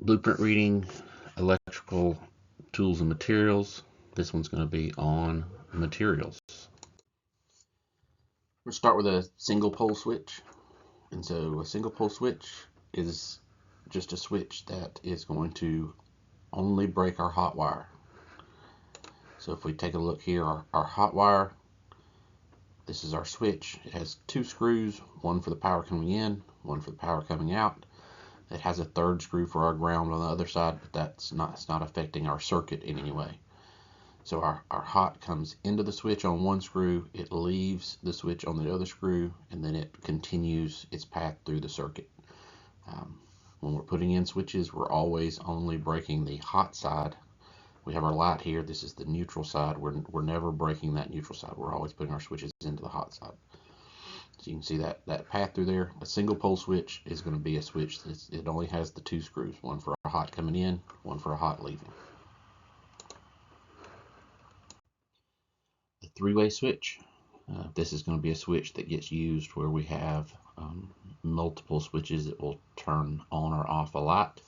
Blueprint reading, electrical tools and materials. This one's going to be on materials. We'll start with a single pole switch. And so a single pole switch is just a switch that is going to only break our hot wire. So if we take a look here, our hot wire, this is our switch. It has two screws, one for the power coming in, one for the power coming out. It has a third screw for our ground on the other side, but it's not affecting our circuit in any way. So our hot comes into the switch on one screw, it leaves the switch on the other screw, and then it continues its path through the circuit. When we're putting in switches, we're always only breaking the hot side. We have our light here. This is the neutral side. We're never breaking that neutral side. We're always putting our switches into the hot side. So you can see that path through there. A single pole switch is going to be a switch it only has the two screws, one for a hot coming in, one for a hot leaving. The three-way switch. This is going to be a switch that gets used where we have multiple switches that will turn on or off a light.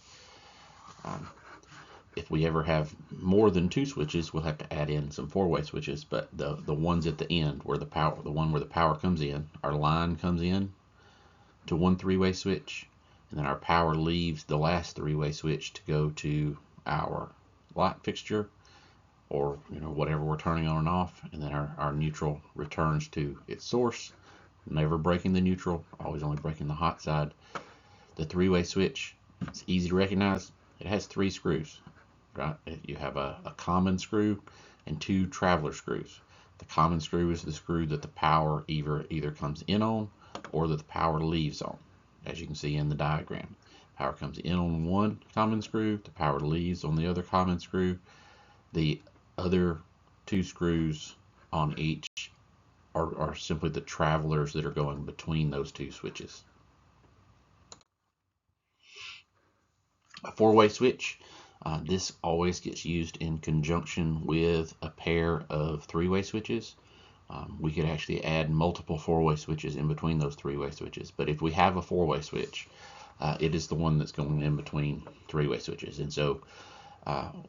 If we ever have more than two switches, we'll have to add in some four-way switches, but the ones at the end where the one where the power comes in, our line comes in to one three-way switch, and then our power leaves the last three-way switch to go to our light fixture, or whatever we're turning on and off, and then our neutral returns to its source, never breaking the neutral, always only breaking the hot side. The three-way switch, it's easy to recognize. It has three screws. Right? You have a common screw and two traveler screws. The common screw is the screw that the power either comes in on or that the power leaves on. As you can see in the diagram, power comes in on one common screw, the power leaves on the other common screw. The other two screws on each are simply the travelers that are going between those two switches. A four-way switch. This always gets used in conjunction with a pair of three-way switches. We could actually add multiple four-way switches in between those three-way switches. But if we have a four-way switch, it is the one that's going in between three-way switches. And so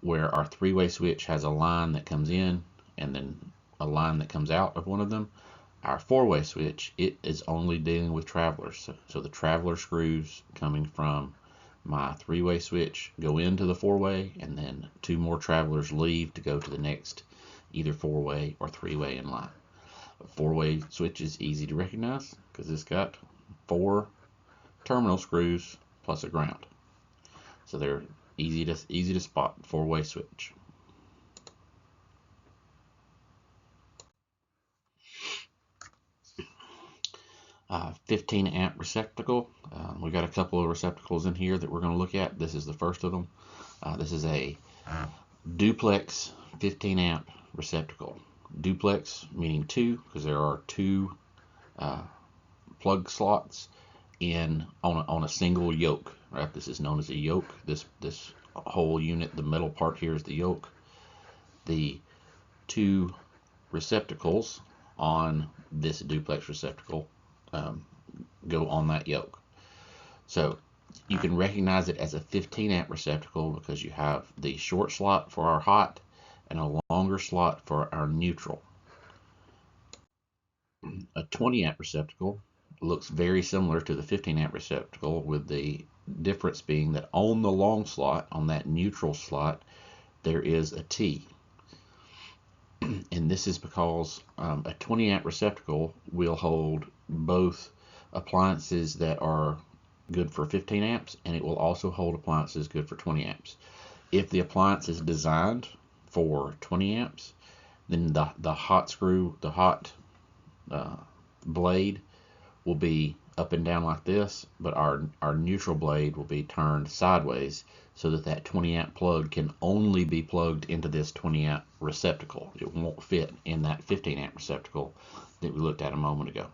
where our three-way switch has a line that comes in and then a line that comes out of one of them, our four-way switch, it is only dealing with travelers. So the traveler screws coming from my three-way switch go into the four-way, and then two more travelers leave to go to the next either four-way or three-way in line. A four-way switch is easy to recognize because it's got four terminal screws plus a ground. So they're easy to spot. Four-way switch. Uh, 15 amp receptacle. We got a couple of receptacles in here that we're going to look at. This is the first of them. This is a duplex 15 amp receptacle. Duplex meaning two, because there are two plug slots on a single yoke. Right? This is known as a yoke. This whole unit, the metal part here, is the yoke. The two receptacles on this duplex receptacle go on that yoke. So you can recognize it as a 15 amp receptacle because you have the short slot for our hot and a longer slot for our neutral. A 20 amp receptacle looks very similar to the 15 amp receptacle, with the difference being that on the long slot, on that neutral slot, there is a T. And this is because a 20 amp receptacle will hold both appliances that are good for 15 amps, and it will also hold appliances good for 20 amps. If the appliance is designed for 20 amps, then the hot screw, the hot blade will be up and down like this, but our neutral blade will be turned sideways so that 20 amp plug can only be plugged into this 20 amp receptacle. It won't fit in that 15 amp receptacle that we looked at a moment ago.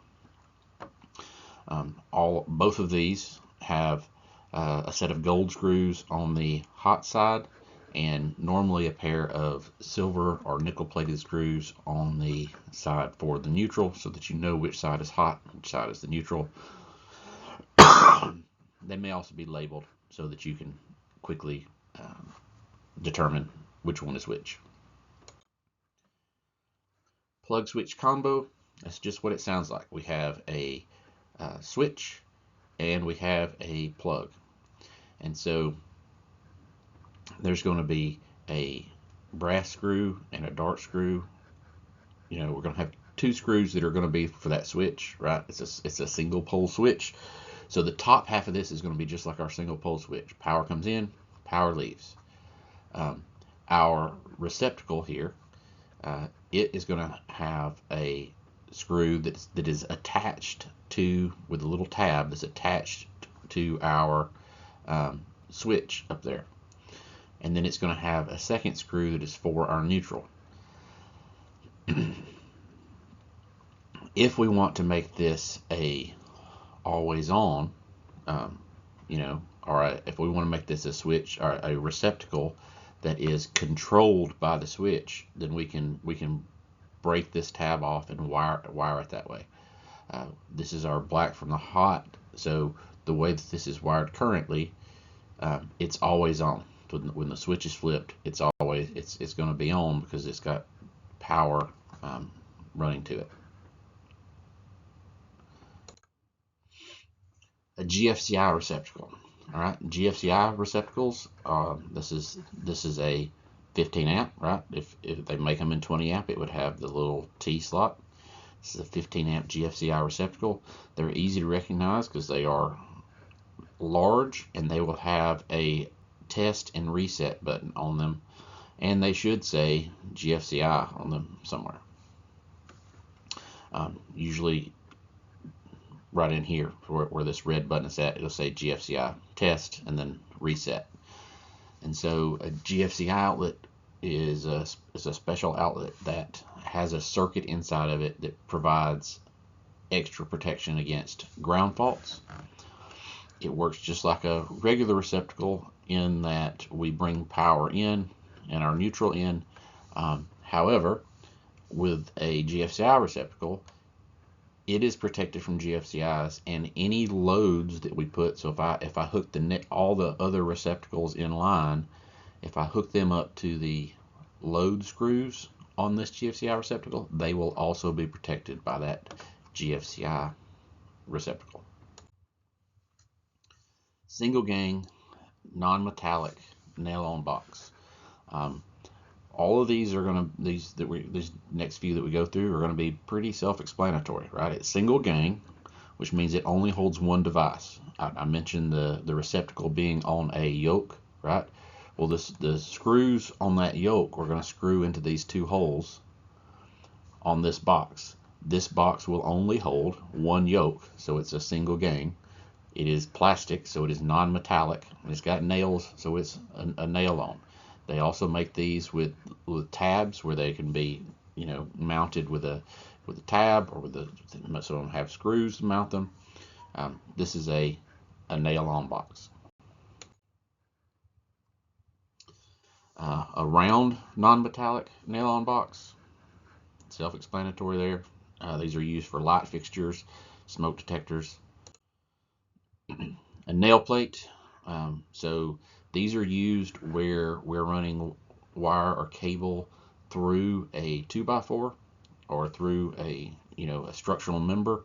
Both of these have a set of gold screws on the hot side, and normally a pair of silver or nickel plated screws on the side for the neutral, so that you know which side is hot, which side is the neutral. They may also be labeled so that you can quickly determine which one is which. Plug switch combo, that's just what it sounds like. We have a switch and we have a plug. And so there's going to be a brass screw and a dart screw. You know, we're going to have two screws that are going to be for that switch, right? It's a single pole switch. So the top half of this is going to be just like our single pole switch. Power comes in, power leaves. Our receptacle here, it is going to have a screw that is attached to, with a little tab that's attached to our switch up there. And then it's going to have a second screw that is for our neutral. If we want to make this a always on, you know, or if we want to make this a switch or a receptacle that is controlled by the switch, then we can break this tab off and wire it that way. This is our black from the hot, so the way that this is wired currently, it's always on. When the switch is flipped, it's going to be on because it's got power running to it. A GFCI receptacle. All right, GFCI receptacles. This is a 15 amp, right? If they make them in 20 amp, it would have the little T slot. This is a 15 amp GFCI receptacle. They're easy to recognize because they are large and they will have a test and reset button on them, and they should say GFCI on them somewhere. Usually right in here where this red button is at, it'll say GFCI test and then reset. And so a GFCI outlet is a special outlet that has a circuit inside of it that provides extra protection against ground faults. It works just like a regular receptacle in that we bring power in and our neutral in. However, with a GFCI receptacle, it is protected from GFCIs and any loads that we put. So if I hook all the other receptacles in line, if I hook them up to the load screws on this GFCI receptacle, they will also be protected by that GFCI receptacle. Single gang, non-metallic nail-on box. All of these are going to, these next few that we go through are going to be pretty self-explanatory, right? It's single gang, which means it only holds one device. I mentioned the receptacle being on a yoke, right? Well, the screws on that yoke, we're going to screw into these two holes on this box. This box will only hold one yoke, so it's a single gang. It is plastic, so it is non-metallic. It's got nails, so it's a nail-on. They also make these with tabs where they can be, you know, mounted with a tab, or some of them have screws to mount them. This is a nail-on box. A round non-metallic nail-on box. Self-explanatory there. These are used for light fixtures, smoke detectors. A nail plate. So these are used where we're running wire or cable through a 2x4 or through a structural member.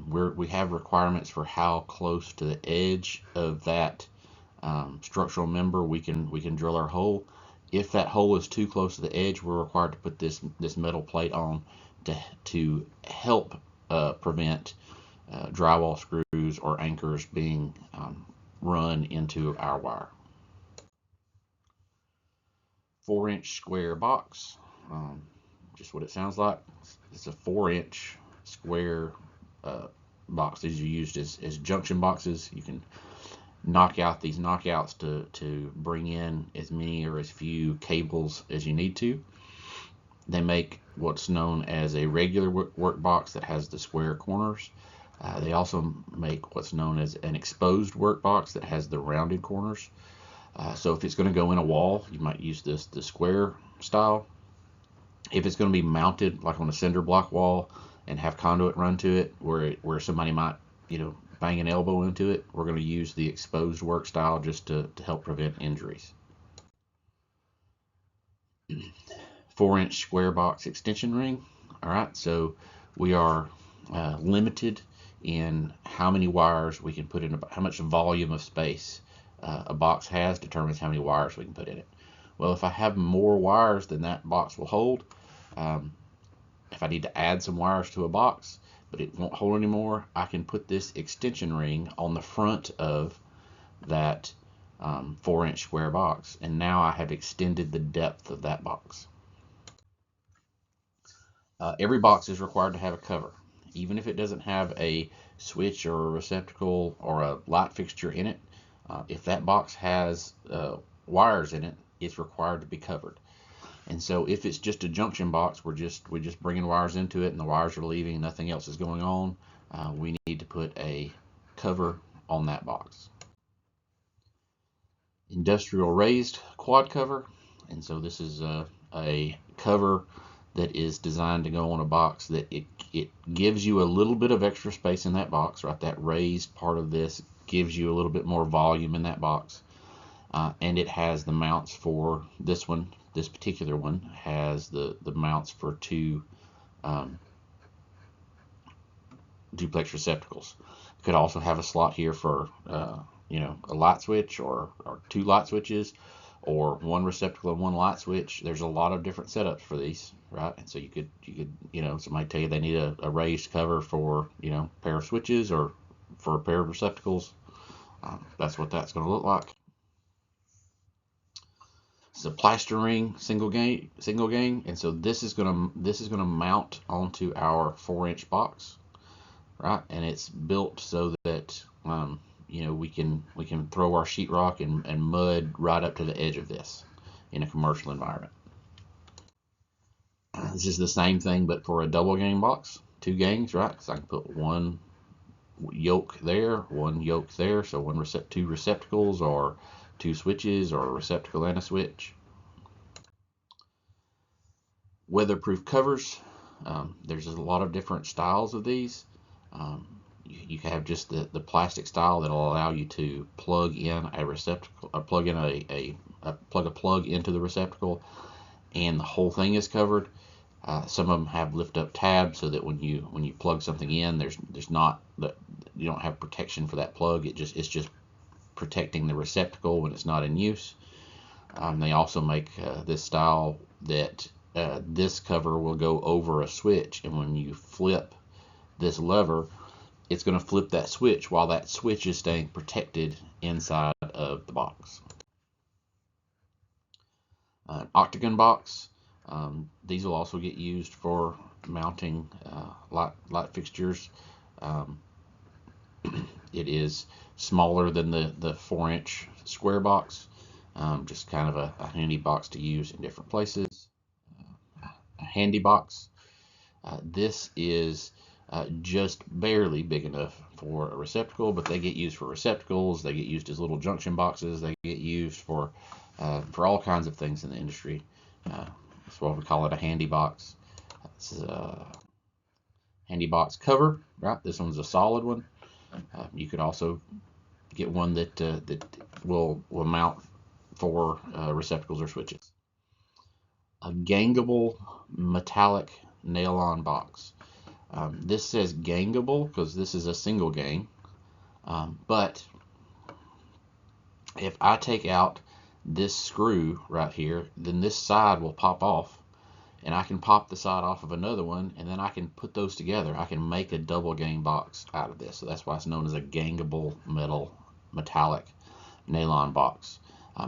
We have requirements for how close to the edge of that structural member we can drill our hole. If that hole is too close to the edge, we're required to put this metal plate on to help prevent drywall screws or anchors being run into our wire. 4-inch square box, just what it sounds like. It's a 4-inch square box. These are used as junction boxes. You can knock out these knockouts to bring in as many or as few cables as you need to. They make what's known as a regular work box that has the square corners. They also make what's known as an exposed work box that has the rounded corners. So if it's going to go in a wall, you might use the square style. If it's going to be mounted like on a cinder block wall and have conduit run to it, where somebody might bang an elbow into it. We're going to use the exposed work style just to help prevent injuries. 4-inch square box extension ring. All right, so we are limited in how many wires we can put in, how much volume of space a box has determines how many wires we can put in it. Well, if I have more wires than that box will hold, if I need to add some wires to a box, but it won't hold anymore, I can put this extension ring on the front of that 4-inch square box, and now I have extended the depth of that box. Every box is required to have a cover, even if it doesn't have a switch or a receptacle or a light fixture in it. If that box has wires in it, it's required to be covered. And so if it's just a junction box, we're just bringing wires into it and the wires are leaving, nothing else is going on, we need to put a cover on that box. Industrial raised quad cover, and so this is a cover that is designed to go on a box that it gives you a little bit of extra space in that box, right? That raised part of this gives you a little bit more volume in that box, and it has the mounts for this one. This particular one has the mounts for two duplex receptacles. It could also have a slot here for a light switch or two light switches, or one receptacle and one light switch. There's a lot of different setups for these, right? And so you could somebody tell you they need a raised cover for a pair of switches or for a pair of receptacles. That's what that's going to look like. It's a plaster ring single gang, and so this is gonna mount onto our 4-inch box, right? And it's built so that we can throw our sheetrock and mud right up to the edge of this in a commercial environment. This is the same thing, but for a double gang box, 2 gangs, right? Because I can put one yoke there, one yoke there, so two receptacles or 2 switches or a receptacle and a switch. Weatherproof covers. There's a lot of different styles of these. You have just the plastic style that'll allow you to plug in a receptacle, or plug in plug a plug into the receptacle, and the whole thing is covered. Some of them have lift up tabs so that when you plug something in, there's not that you don't have protection for that plug. It's just protecting the receptacle when it's not in use. They also make this style that this cover will go over a switch, and when you flip this lever, it's going to flip that switch while that switch is staying protected inside of the box. Octagon box. These will also get used for mounting light fixtures. It is smaller than the 4-inch square box, just kind of a handy box to use in different places. A handy box. This is just barely big enough for a receptacle, but they get used for receptacles. They get used as little junction boxes. They get used for all kinds of things in the industry. That's why we call it a handy box. This is a handy box cover, right? This one's a solid one. You could also get one that will mount for receptacles or switches. A gangable metallic nail-on box. This says gangable because this is a single gang, but if I take out this screw right here, then this side will pop off, and I can pop the side off of another one, and then I can put those together. I can make a double gang box out of this, so that's why it's known as a gangable metallic nail-on box.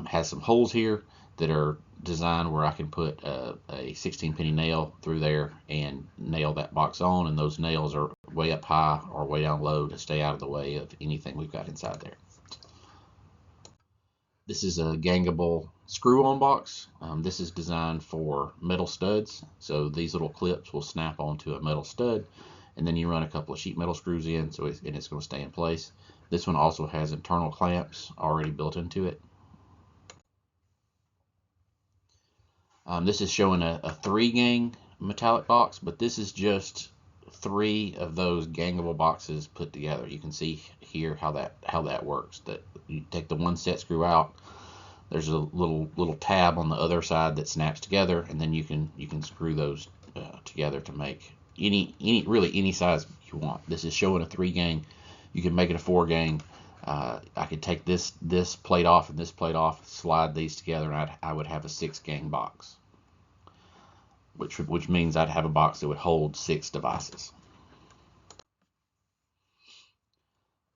Has some holes here that are designed where I can put a 16-penny nail through there and nail that box on, and those nails are way up high or way down low to stay out of the way of anything we've got inside there. This is a gangable screw-on box. This is designed for metal studs, so these little clips will snap onto a metal stud, and then you run a couple of sheet metal screws in, and it's going to stay in place. This one also has internal clamps already built into it. This is showing a 3-gang metallic box, but this is just 3 of those gangable boxes put together. You can see here how that works. That you take the one set screw out. There's a little tab on the other side that snaps together, and then you can screw those together to make any size you want. This is showing a 3 gang. You can make it a 4 gang. I could take this plate off and this plate off, slide these together, and I would have a 6 gang box, which means I'd have a box that would hold 6 devices.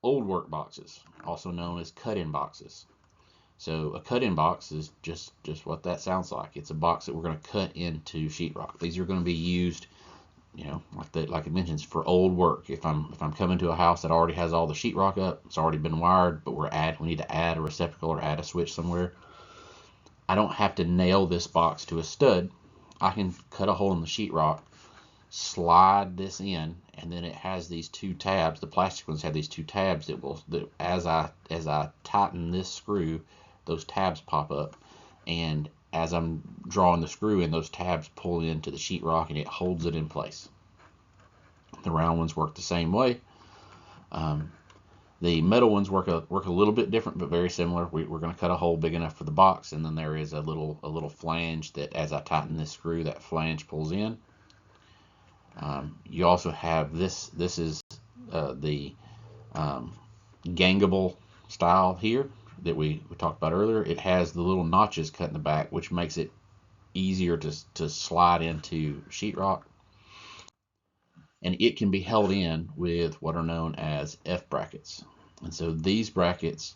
Old work boxes, also known as cut-in boxes. So a cut-in box is just what that sounds like. It's a box that we're going to cut into sheetrock. These are going to be used, like it mentions, for old work. If I'm coming to a house that already has all the sheetrock up, it's already been wired, but we need to add a receptacle or add a switch somewhere. I don't have to nail this box to a stud. I can cut a hole in the sheetrock, slide this in, and then it has these 2 tabs. The plastic ones have these 2 tabs that as I tighten this screw, those tabs pop up, and as I'm drawing the screw in, those tabs pull into the sheetrock and it holds it in place. The round ones work the same way. The metal ones work a little bit different, but very similar. We're going to cut a hole big enough for the box, and then there is a little flange that, as I tighten this screw, that flange pulls in. You also have this. This is the gangable style here that we talked about earlier. It has the little notches cut in the back, which makes it easier to slide into sheetrock. And it can be held in with what are known as F brackets. And so these brackets,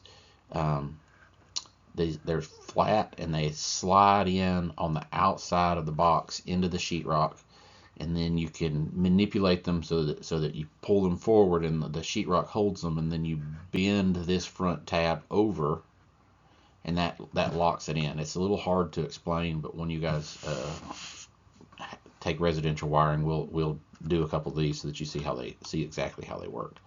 they're flat and they slide in on the outside of the box into the sheetrock, and then you can manipulate them so that you pull them forward and the sheetrock holds them, and then you bend this front tab over, and that locks it in. It's a little hard to explain, but when you guys take residential wiring, we'll do a couple of these so that you see exactly how they work.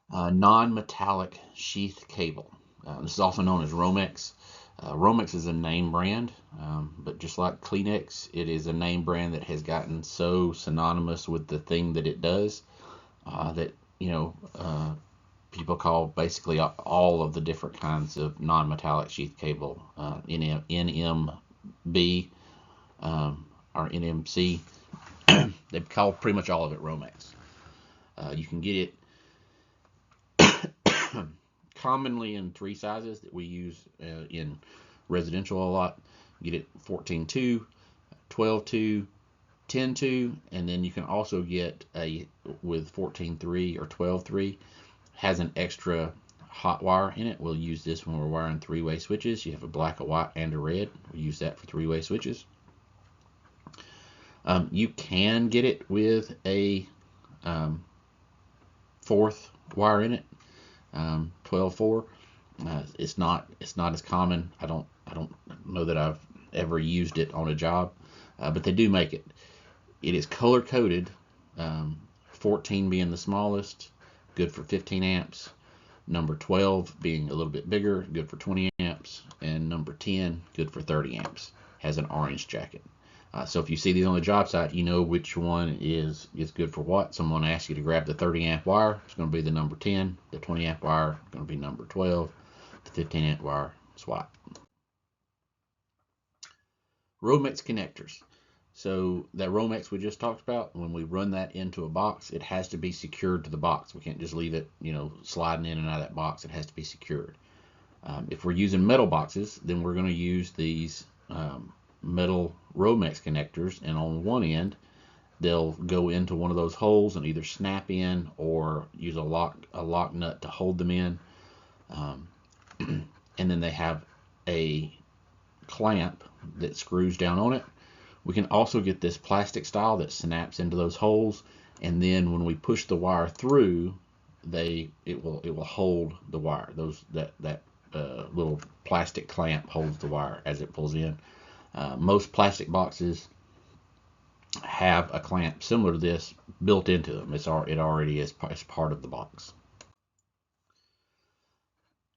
Non-metallic sheath cable. This is also known as Romex. Romex is a name brand, but just like Kleenex, it is a name brand that has gotten so synonymous with the thing that it does that people call basically all of the different kinds of non-metallic sheath cable NMB or NMC. They call pretty much all of it Romex. You can get it commonly in 3 sizes that we use in residential a lot. You get it 14.2, 12.2, 10.2, and then you can also get with 14.3 or 12.3. Has an extra hot wire in it. We'll use this when we're wiring 3-way switches. You have a black, a white, and a red. We use that for 3-way switches. You can get it with a 4th wire in it, 12.4. It's not as common. I don't know that I've ever used it on a job, but they do make it. It is color coded, 14 being the smallest, good for 15 amps. Number 12 being a little bit bigger, good for 20 amps, and number 10, good for 30 amps. Has an orange jacket. So if you see these on the job site, you know which one is good for what. Someone asks you to grab the 30 amp wire, it's going to be the number 10. The 20 amp wire is going to be number 12. The 15 amp wire is white. Romex connectors. So that Romex we just talked about, when we run that into a box, it has to be secured to the box. We can't just leave it, sliding in and out of that box. It has to be secured. If we're using metal boxes, then we're going to use these metal Romex connectors, and on one end they'll go into one of those holes and either snap in or use a lock nut to hold them in, and then they have a clamp that screws down on it. We can also get this plastic style that snaps into those holes, and then when we push the wire through, it will hold the wire. That little plastic clamp holds the wire as it pulls in. Most plastic boxes have a clamp similar to this built into them. It already is part of the box.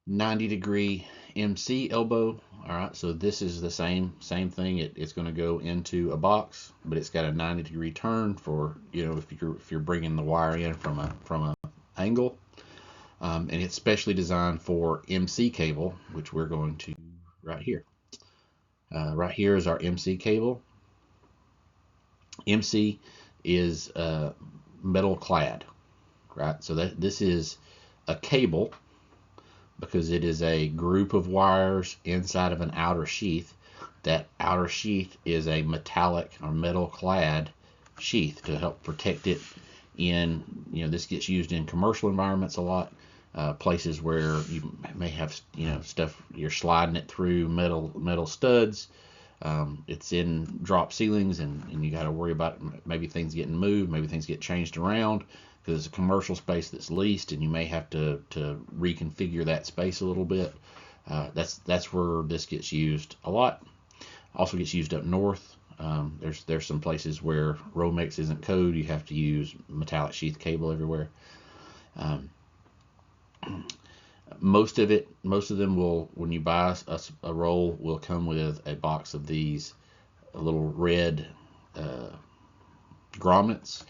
90-degree MC elbow All right, so this is the same thing. It's going to go into a box, but it's got a 90-degree turn for, if you're bringing the wire in from a angle, and it's specially designed for MC cable, which we're going to right here. Right here is our MC cable. MC is metal clad, right? So this is a cable, because it is a group of wires inside of an outer sheath. That outer sheath is a metallic or metal clad sheath to help protect it in, this gets used in commercial environments a lot, places where you may have, stuff, you're sliding it through metal studs. It's in drop ceilings, and you got to worry about maybe things getting moved, maybe things get changed around, because it's a commercial space that's leased, and you may have to reconfigure that space a little bit. That's where this gets used a lot. Also gets used up north. There's some places where Romex isn't code. You have to use metallic sheath cable everywhere. Most of them will, when you buy a roll, will come with a box of these little red grommets,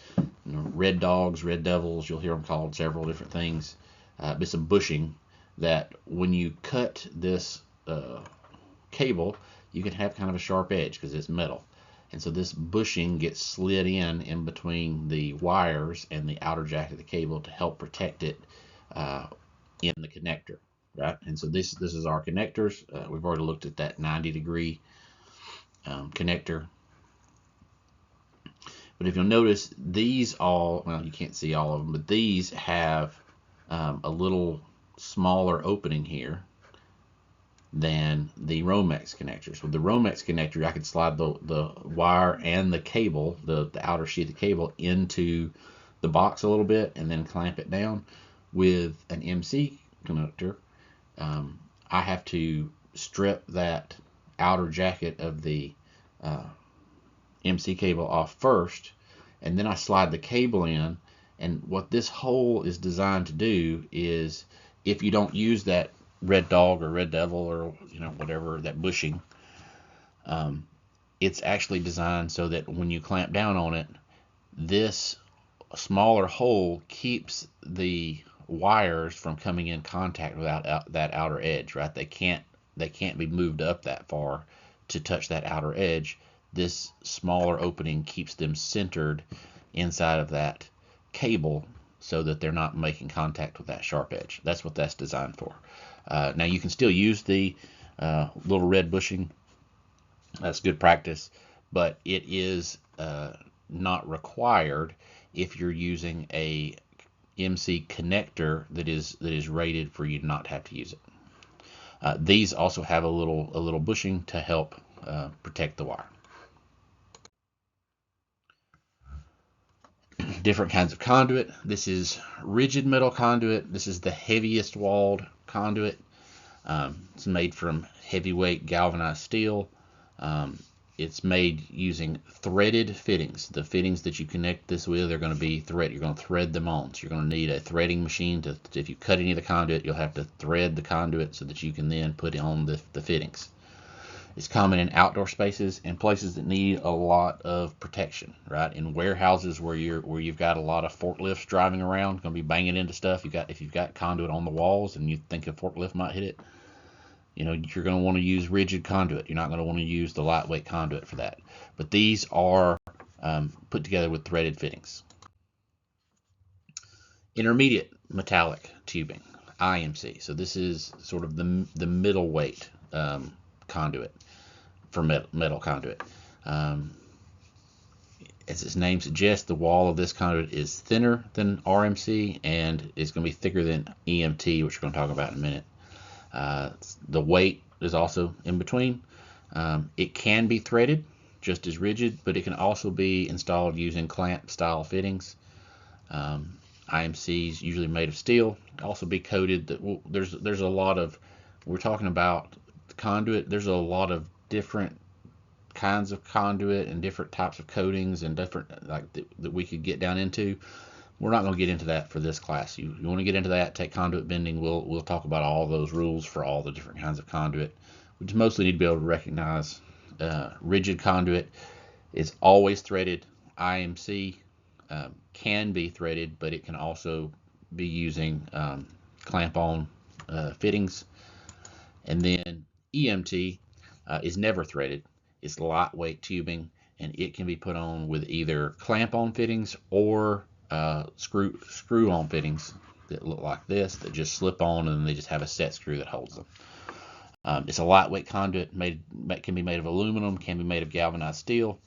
red dogs, red devils. You'll hear them called several different things. It's a bushing that when you cut this cable, you can have kind of a sharp edge because it's metal. And so this bushing gets slid in between the wires and the outer jacket of the cable to help protect it in the connector, right? And so this is our connectors. We've already looked at that 90-degree connector. But if you'll notice, these all, well, you can't see all of them, but these have a little smaller opening here than the Romex connectors. With the Romex connector, I could slide the wire and the cable, the outer sheath of cable, into the box a little bit and then clamp it down. With an MC connector, I have to strip that outer jacket of the MC cable off first, and then I slide the cable in. And what this hole is designed to do is, if you don't use that red dog or red devil or whatever, that bushing, it's actually designed so that when you clamp down on it, this smaller hole keeps the wires from coming in contact without that outer edge, right? They can't be moved up that far to touch that outer edge. This smaller opening keeps them centered inside of that cable so that they're not making contact with that sharp edge. That's what that's designed for. Now you can still use the little red bushing. That's good practice, but it is not required if you're using a MC connector that is rated for you not to have to use it. These also have a little bushing to help protect the wire. Different kinds of conduit. This is rigid metal conduit. This is the heaviest walled conduit. It's made from heavyweight galvanized steel. It's made using threaded fittings. The fittings that you connect this with are going to be thread. You're going to thread them on. So you're going to need a threading machine to, if you cut any of the conduit, you'll have to thread the conduit so that you can then put on the fittings. It's common in outdoor spaces and places that need a lot of protection, right? In warehouses where you've got a lot of forklifts driving around, going to be banging into stuff. If you've got conduit on the walls and you think a forklift might hit it, you're going to want to use rigid conduit. You're not going to want to use the lightweight conduit for that. But these are put together with threaded fittings. Intermediate metallic tubing, IMC. So this is sort of the middleweight conduit for metal conduit. As its name suggests, the wall of this conduit is thinner than RMC and is going to be thicker than EMT, which we're going to talk about in a minute. The weight is also in between. It can be threaded just as rigid, but it can also be installed using clamp style fittings. IMCs usually made of steel. Also be coated. There's a lot of, we're talking about conduit. There's a lot of different kinds of conduit and different types of coatings and different that we could get down into. We're not going to get into that for this class. You want to get into that, take conduit bending. We'll talk about all those rules for all the different kinds of conduit We just mostly need to be able to recognize rigid conduit is always threaded. IMC can be threaded, but it can also be using clamp-on fittings. And then EMT is never threaded. It's lightweight tubing, and it can be put on with either clamp-on fittings or screw-on fittings that look like this, that just slip on, and they just have a set screw that holds them. It's a lightweight conduit, can be made of aluminum, can be made of galvanized steel.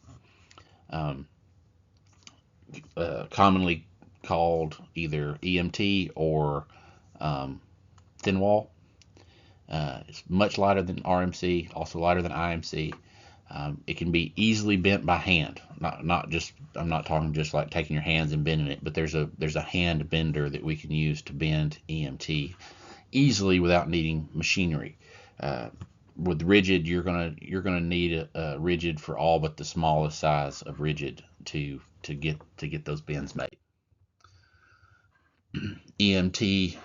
Commonly called either EMT or thin wall. It's much lighter than RMC, also lighter than IMC. It can be easily bent by hand. Not just, I'm not talking just like taking your hands and bending it, but there's a hand bender that we can use to bend EMT easily without needing machinery. With rigid, you're gonna need a rigid for all but the smallest size of rigid to get those bends made. EMT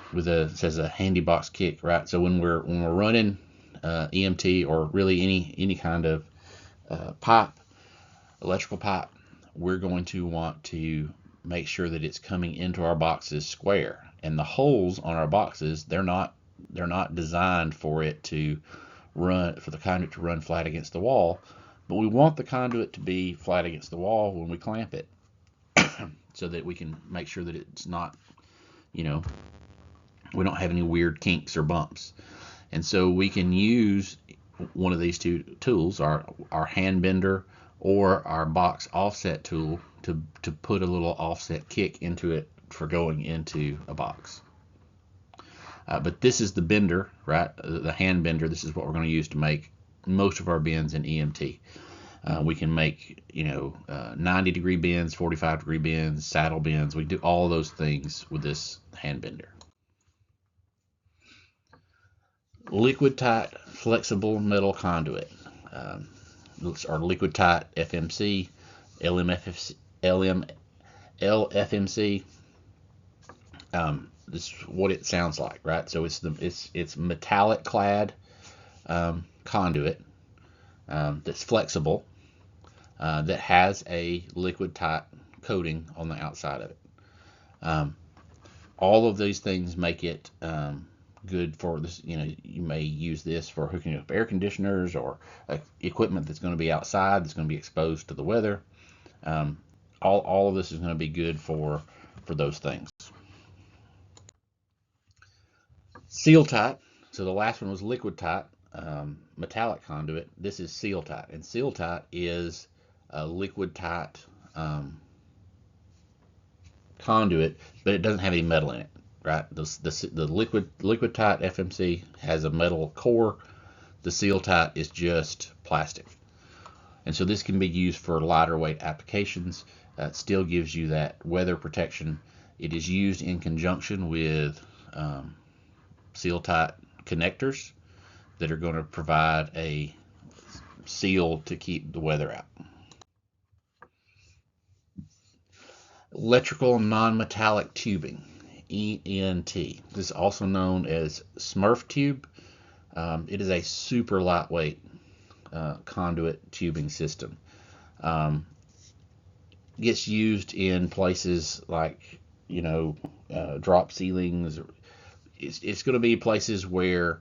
says a handy box kick, right? So when we're running EMT, or really any kind of pipe, electrical pipe, we're going to want to make sure that it's coming into our boxes square. And the holes on our boxes, they're not designed for the conduit to run flat against the wall, but we want the conduit to be flat against the wall when we clamp it, so that we can make sure that it's not, we don't have any weird kinks or bumps. And so we can use one of these two tools, our hand bender or our box offset tool, to put a little offset kick into it for going into a box. But this is the bender, right? The hand bender. This is what we're going to use to make most of our bends in EMT. We can make 90-degree bends, 45-degree bends, saddle bends. We do all those things with this hand bender. Liquid tight flexible metal conduit, or liquid tight FMC, LFMC. This is what it sounds like, right? So it's metallic clad conduit that's flexible, that has a liquid tight coating on the outside of it. All of these things make it good for this. You may use this for hooking up air conditioners or equipment that's going to be outside, that's going to be exposed to the weather. All of this is going to be good for those things. Seal tight. So the last one was liquid tight metallic conduit. This is seal tight, and seal tight is a liquid tight conduit, but it doesn't have any metal in it, right? The liquid tight FMC has a metal core. The seal tight is just plastic, and so this can be used for lighter weight applications. It still gives you that weather protection. It is used in conjunction with seal tight connectors that are going to provide a seal to keep the weather out. Electrical non-metallic tubing, ENT. This is also known as Smurf tube. It is a super lightweight conduit tubing system. Gets used in places like, drop ceilings. It's going to be places where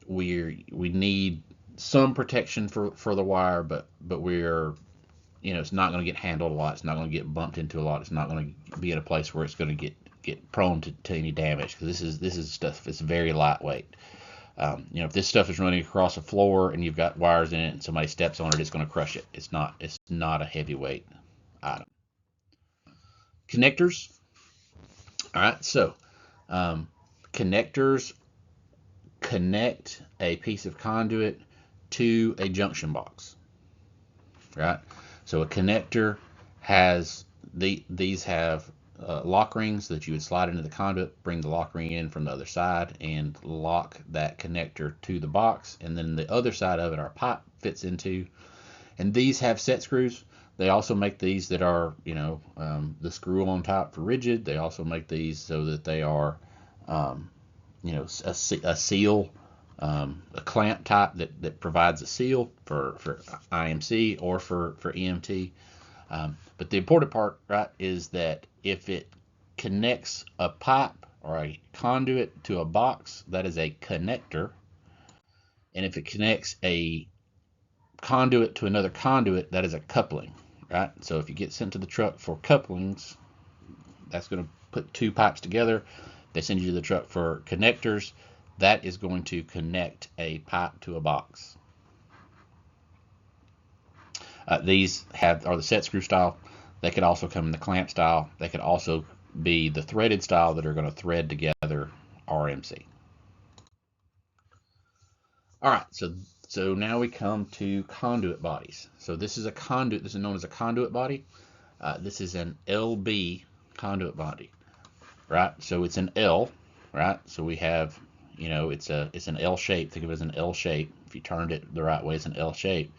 we need some protection for the wire, but we're, it's not going to get handled a lot. It's not going to get bumped into a lot. It's not going to be in a place where it's going to get prone to any damage, because this is stuff that's very lightweight. If this stuff is running across the floor and you've got wires in it and somebody steps on it, it's going to crush it. It's not a heavyweight item. Connectors. All right, so connectors connect a piece of conduit to a junction box, right? So a connector has these have lock rings that you would slide into the conduit, bring the lock ring in from the other side, and lock that connector to the box, and then the other side of it our pipe fits into. And these have set screws. They also make these that are, the screw-on type for rigid. They also make these so that they are, a seal a clamp type that provides a seal for IMC or for EMT. But the important part, right, is that if it connects a pipe or a conduit to a box, that is a connector. And if it connects a conduit to another conduit, that is a coupling, right? So if you get sent to the truck for couplings, that's going to put two pipes together. They send you to the truck for connectors. That is going to connect a pipe to a box. These are the set screw style. They could also come in the clamp style. They could also be the threaded style that are going to thread together RMC. All right, so now we come to conduit bodies. So this is a conduit. This is known as a conduit body. This is an LB conduit body, right? So it's an L, right? So we have, it's an L shape. Think of it as an L shape. If you turned it the right way, it's an L shape,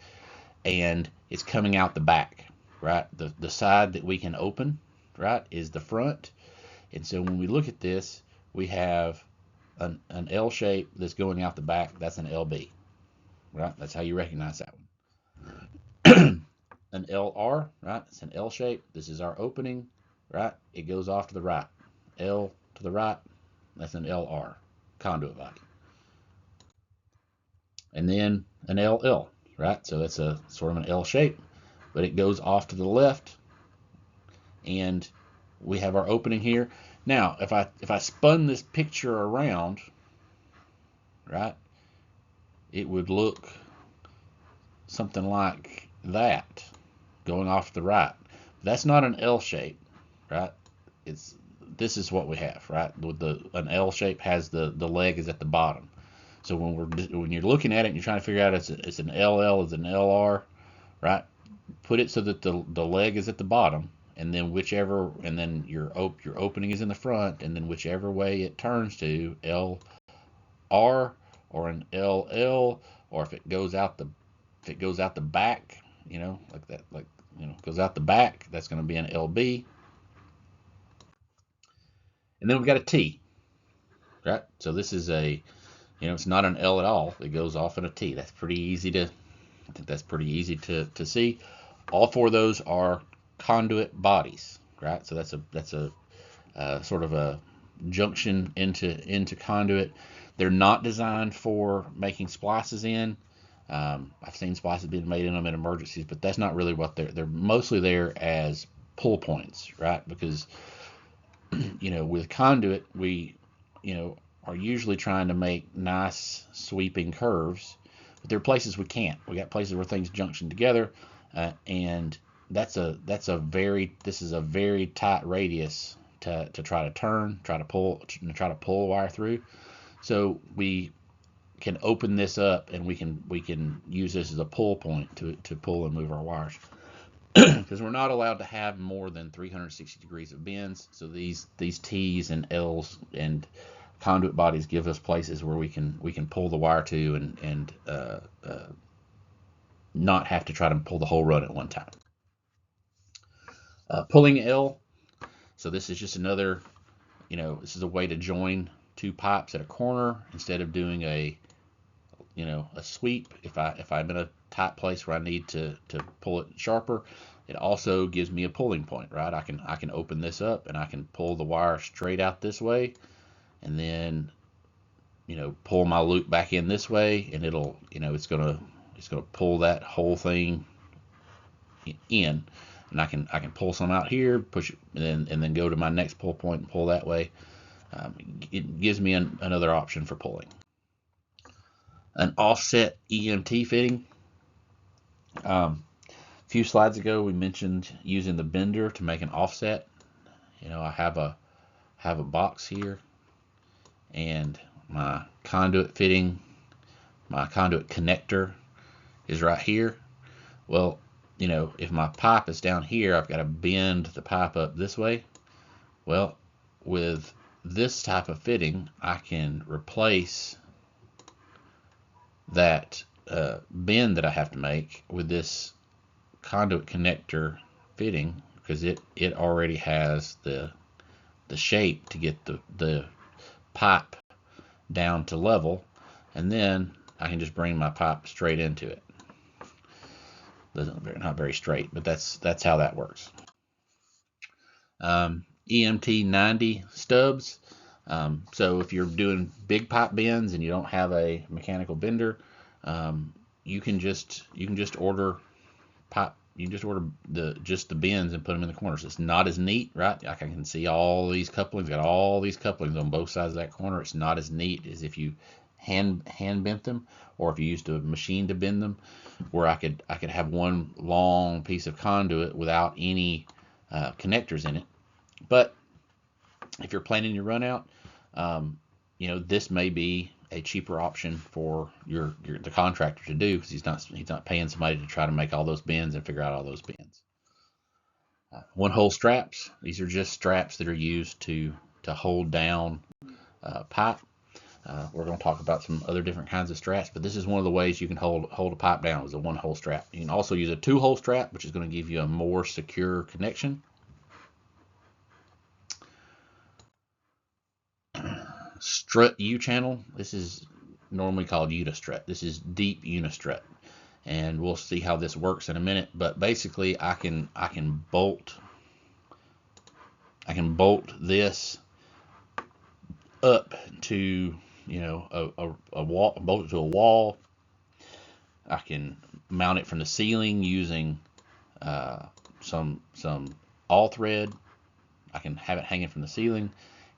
and it's coming out the back, right? The side that we can open, right, is the front. And so when we look at this, we have an L shape that's going out the back. That's an LB, right? That's how you recognize that one. An LR, right? It's an L shape. This is our opening, right? It goes off to the right. L to the right. That's an LR, conduit body. And then an LL, right? So it's a sort of an L shape, but it goes off to the left, and we have our opening here. Now, if I spun this picture around, right, it would look something like that, going off to the right. That's not an L shape, right? This is what we have, right? With an L shape has the leg is at the bottom. So when you're looking at it and you're trying to figure out it's an LL, it's an LR, right? Put it so that the leg is at the bottom, and then your opening is in the front, and then whichever way it turns to LR or an LL, or if it goes out the back, like that, goes out the back, that's going to be an LB. And then we've got a T, right? So this is it's not an L at all. It goes off in a T. That's pretty easy to see. All four of those are conduit bodies, right? So that's a sort of a junction into conduit. They're not designed for making splices in. I've seen splices being made in them in emergencies, but that's not really what they're mostly there as pull points, right? Because with conduit, we are usually trying to make nice sweeping curves, but there are places we can't. We got places where things junction together, and this is a very tight radius to try to pull a wire through. So we can open this up, and we can use this as a pull point to pull and move our wires. Because we're not allowed to have more than 360 degrees of bends. So these T's and L's and conduit bodies give us places where we can pull the wire to and not have to try to pull the whole run at one time. Pulling L. So this is just another, this is a way to join two pipes at a corner instead of doing a sweep. If I'm in a tight place where I need to pull it sharper, it also gives me a pulling point, right? I can open this up and I can pull the wire straight out this way, and then pull my loop back in this way, and it's gonna pull that whole thing in, and I can pull some out here, push it, and then go to my next pull point and pull that way. It gives me another option for pulling. An offset EMT fitting. A few slides ago, we mentioned using the bender to make an offset. I have a box here, and my conduit fitting, my conduit connector is right here. Well, if my pipe is down here, I've got to bend the pipe up this way. Well, with this type of fitting, I can replace that bend that I have to make with this conduit connector fitting, because it already has the shape to get the pipe down to level, and then I can just bring my pipe straight into it. Not very straight, but that's how that works. EMT 90 stubs. So if you're doing big pipe bends and you don't have a mechanical bender, you can just order pipe. You can just order the bends and put them in the corners. It's not as neat, right? I can see all these couplings. Got all these couplings on both sides of that corner. It's not as neat as if you hand bent them, or if you used a machine to bend them, where I could have one long piece of conduit without any connectors in it. But if you're planning your run out, this may be a cheaper option for the contractor to do, because he's not paying somebody to try to make all those bends and figure out all those bends. One hole straps. These are just straps that are used to hold down pipe. We're going to talk about some other different kinds of straps, but this is one of the ways you can hold a pipe down, is a one hole strap. You can also use a 2-hole strap, which is going to give you a more secure connection. Strut U-channel. This is normally called unistrut. This is deep unistrut, and we'll see how this works in a minute. But basically, I can bolt this up to a wall, bolt it to a wall. I can mount it from the ceiling using some all thread. I can have it hanging from the ceiling.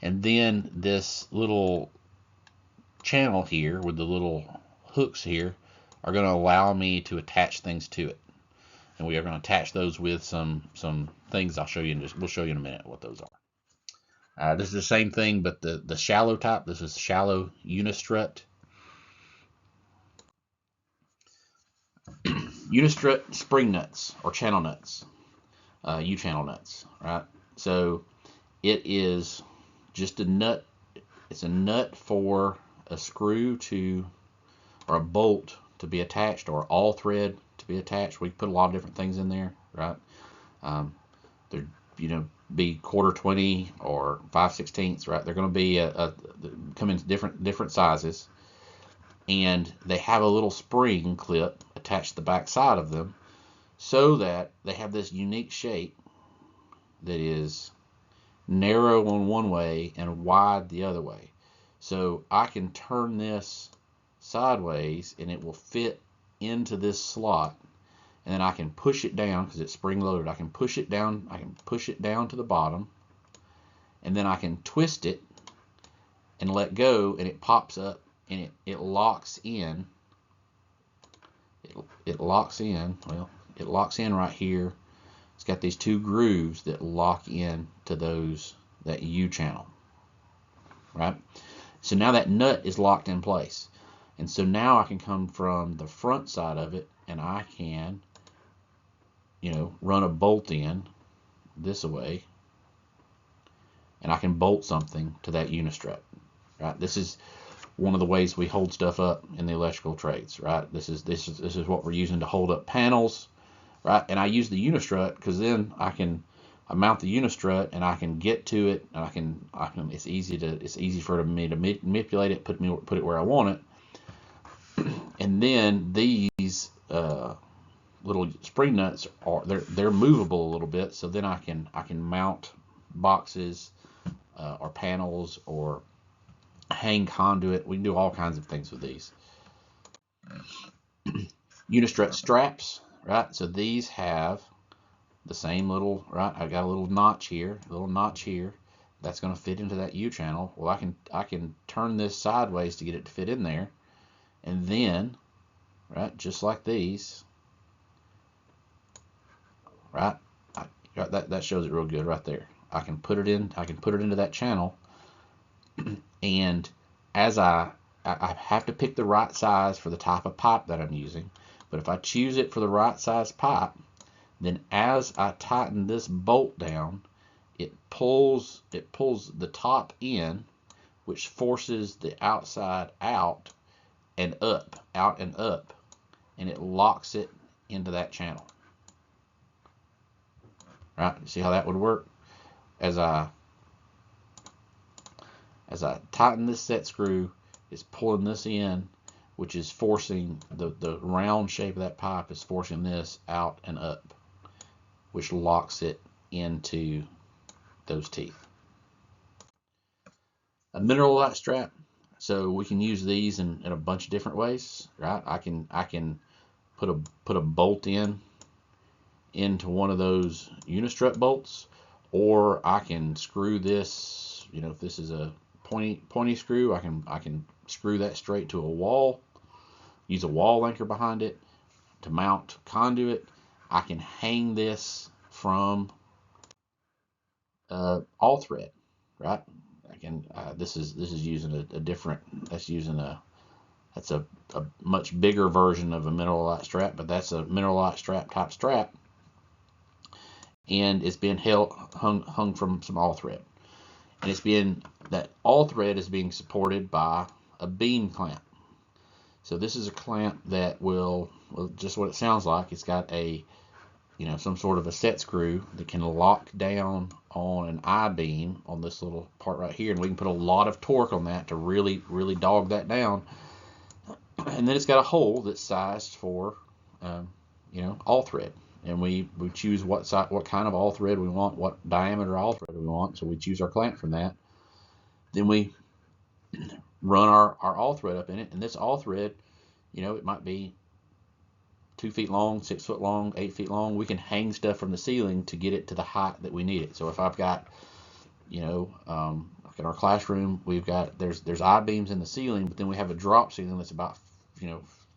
And then this little channel here with the little hooks here are going to allow me to attach things to it. And we are going to attach those with some things we'll show you in a minute what those are. This is the same thing, but the shallow type. This is shallow unistrut. Unistrut spring nuts or channel nuts, U-channel nuts, right? So it is just a nut. It's a nut for a screw or a bolt to be attached, or all thread to be attached. We put a lot of different things in there, right? They're be 1/4 or 5/16, right? They're going to be come in different sizes, and they have a little spring clip attached to the back side of them, so that they have this unique shape that is narrow on one way and wide the other way. So I can turn this sideways and it will fit into this slot, and then I can push it down because it's spring loaded. I can push it down to the bottom, and then I can twist it and let go, and it pops up and it locks in. It locks in. Well, it locks in right here. It's got these 2 grooves that lock in to that U-channel, right? So now that nut is locked in place, and so now I can come from the front side of it, and I can, run a bolt in this way, and I can bolt something to that unistrut, right? This is one of the ways we hold stuff up in the electrical trades, right? This is what we're using to hold up panels, right? And I use the unistrut because then I mount the unistrut and I can get to it, and I can it's easy for me to manipulate it, put it where I want it. And then these little spring nuts they're movable a little bit, so then I can mount boxes or panels or hang conduit. We can do all kinds of things with these. Unistrut straps, right? So these have the same little, right? I got a little notch here, That's going to fit into that U-channel. Well, I can turn this sideways to get it to fit in there, and then, right, just like these, right? That shows it real good right there. I can put it into that channel, and as I have to pick the right size for the type of pipe that I'm using. But if I choose it for the right size pipe, then as I tighten this bolt down, it pulls the top in, which forces the outside out and up, and it locks it into that channel. Right? See how that would work? As I tighten this set screw, it's pulling this in, which is forcing the round shape of that pipe is forcing this out and up, which locks it into those teeth. A mineral light strap. So we can use these in a bunch of different ways, right? I can put a bolt into one of those unistrut bolts, or I can screw this. You know, if this is a pointy screw, I can screw that straight to a wall. Use a wall anchor behind it to mount conduit. I can hang this from all thread, right? I can. This is using a different. That's a much bigger version of a mineral light strap, but that's a mineral light strap type strap, and it's been hung from some all thread, and that all thread is being supported by a beam clamp. So this is a clamp that will just what it sounds like. It's got a some sort of a set screw that can lock down on an I-beam on this little part right here, and we can put a lot of torque on that to really dog that down. And then it's got a hole that's sized for all thread, and we choose what kind of all thread we want, what diameter all thread we want, so we choose our clamp from that. Then we run our all thread up in it, and this all thread, it might be 2 feet long, 6 foot long, 8 feet long. We can hang stuff from the ceiling to get it to the height that we need it. So if I've got, like in our classroom, there's I-beams in the ceiling, but then we have a drop ceiling that's about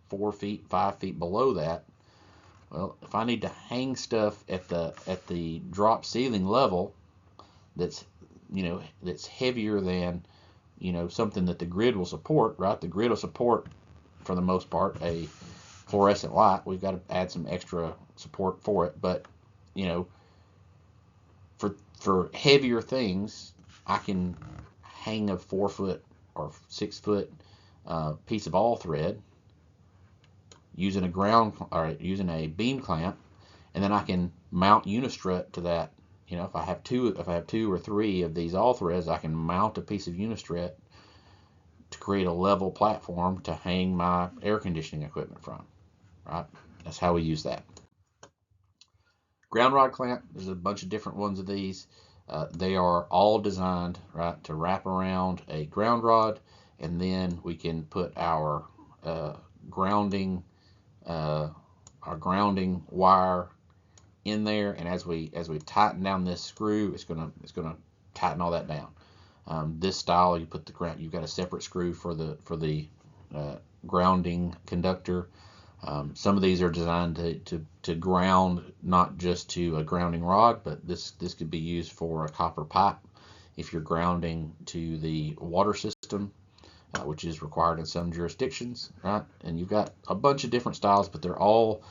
4 feet, 5 feet below that. Well, if I need to hang stuff at the drop ceiling level, that's heavier than something that the grid will support, right? The grid will support, for the most part, a fluorescent light. We've got to add some extra support for it, but for heavier things, I can hang a 4 foot or 6 foot piece of all thread using a beam clamp, and then I can mount unistrut to that. If I have two or three of these all threads, I can mount a piece of unistrut to create a level platform to hang my air conditioning equipment from. Right? That's how we use that. Ground rod clamp. There's a bunch of different ones of these. They are all designed, right, to wrap around a ground rod, and then we can put our grounding wire in there, and as we tighten down this screw, it's gonna tighten all that down. This style, you've got a separate screw for the grounding conductor. Some of these are designed to ground not just to a grounding rod, but this could be used for a copper pipe if you're grounding to the water system, which is required in some jurisdictions, right? And you've got a bunch of different styles, but they're all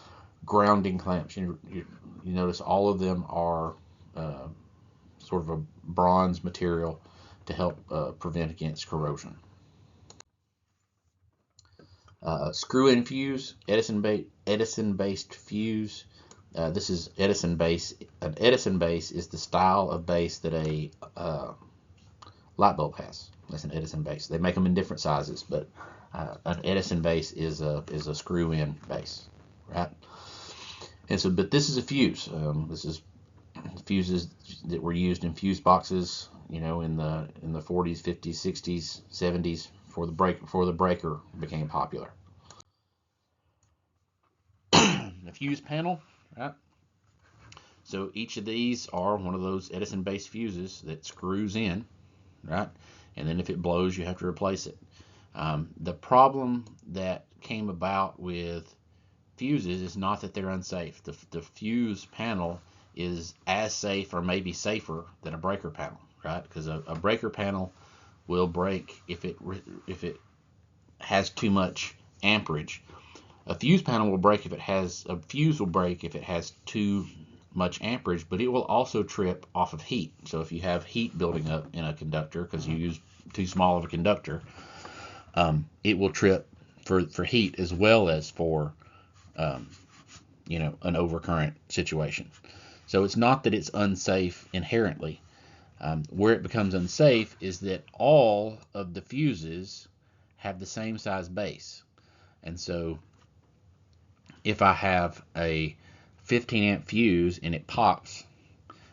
grounding clamps. You notice all of them are sort of a bronze material to help prevent against corrosion. Screw-in fuse, Edison-based fuse. This is Edison base. An Edison base is the style of base that a light bulb has. That's an Edison base. They make them in different sizes, but an Edison base is a screw-in base, right? And so, but this is a fuse. This is fuses that were used in fuse boxes, in the 40s, 50s, 60s, 70s. Before the breaker became popular. The fuse panel, right? So each of these are one of those Edison-based fuses that screws in, right? And then if it blows, you have to replace it. The problem that came about with fuses is not that they're unsafe. The fuse panel is as safe or maybe safer than a breaker panel, right? Because a breaker panel will break if it has too much amperage. A fuse panel will break if it has too much amperage, but it will also trip off of heat. So if you have heat building up in a conductor because you use too small of a conductor, it will trip for heat as well as for an overcurrent situation. So it's not that it's unsafe inherently. Where it becomes unsafe is that all of the fuses have the same size base. And so if I have a 15 amp fuse and it pops,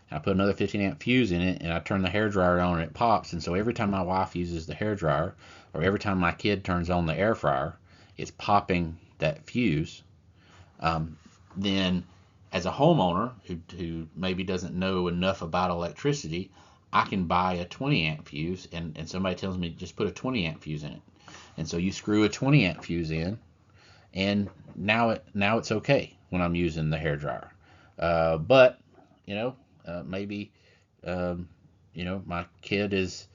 and I put another 15 amp fuse in it, and I turn the hair dryer on and it pops, and so every time my wife uses the hair dryer, or every time my kid turns on the air fryer, it's popping that fuse. Then as a homeowner who maybe doesn't know enough about electricity, I can buy a 20 amp fuse, and somebody tells me just put a 20 amp fuse in it. And so you screw a 20 amp fuse in, and now it's okay when I'm using the hair dryer. But maybe my kid is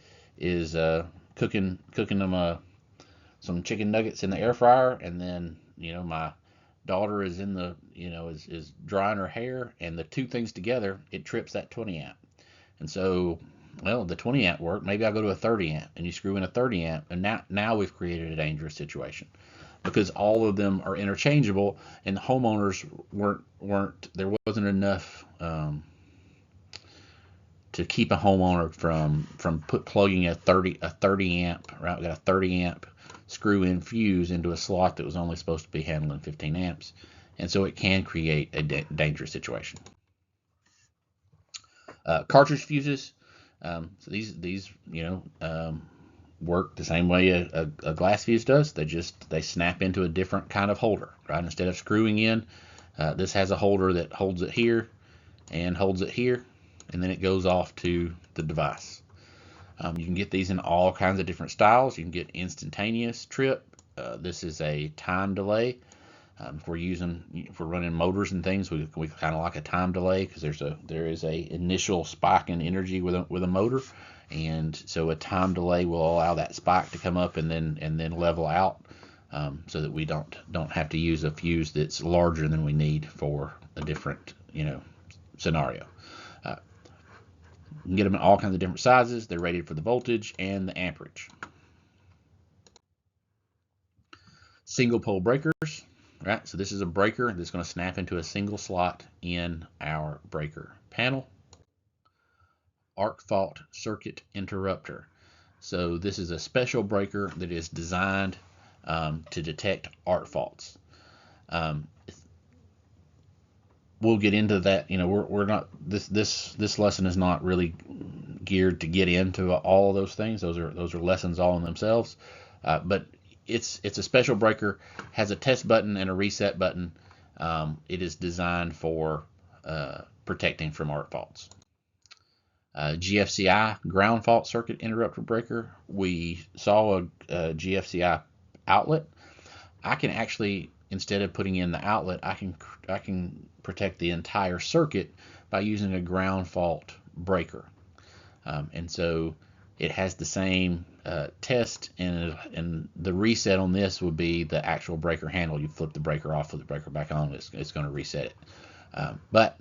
cooking them some chicken nuggets in the air fryer, and then my daughter is in the is drying her hair, and the two things together, it trips that 20 amp. And so, well, the 20 amp worked. Maybe I go to a 30 amp, and you screw in a 30 amp, and now we've created a dangerous situation because all of them are interchangeable, and the homeowners weren't there wasn't enough to keep a homeowner from plugging a 30 amp, right? We got a 30 amp screw in fuse into a slot that was only supposed to be handling 15 amps, and so it can create a dangerous situation. Cartridge fuses, so these work the same way a glass fuse does. They snap into a different kind of holder, right? Instead of screwing in, this has a holder that holds it here and holds it here, and then it goes off to the device. You can get these in all kinds of different styles. You can get instantaneous trip. This is a time delay. If we're running motors and things, we kind of like a time delay because there is a initial spike in energy with a motor, and so a time delay will allow that spike to come up and then level out, so that we don't have to use a fuse that's larger than we need for a different scenario. You can get them in all kinds of different sizes. They're rated for the voltage and the amperage. Single pole breakers. Right, so this is a breaker that's going to snap into a single slot in our breaker panel. Arc fault circuit interrupter. So this is a special breaker that is designed to detect arc faults. We'll get into that. We're not this lesson is not really geared to get into all of those things. Those are lessons all in themselves. But it's a special breaker, has a test button and a reset button. It is designed for protecting from arc faults. GFCI, ground fault circuit interrupter breaker. We saw a GFCI outlet. I can actually, instead of putting in the outlet, I can protect the entire circuit by using a ground fault breaker. And so it has the same test, and the reset on this would be the actual breaker handle. You flip the breaker off, flip the breaker back on, it's going to reset it. But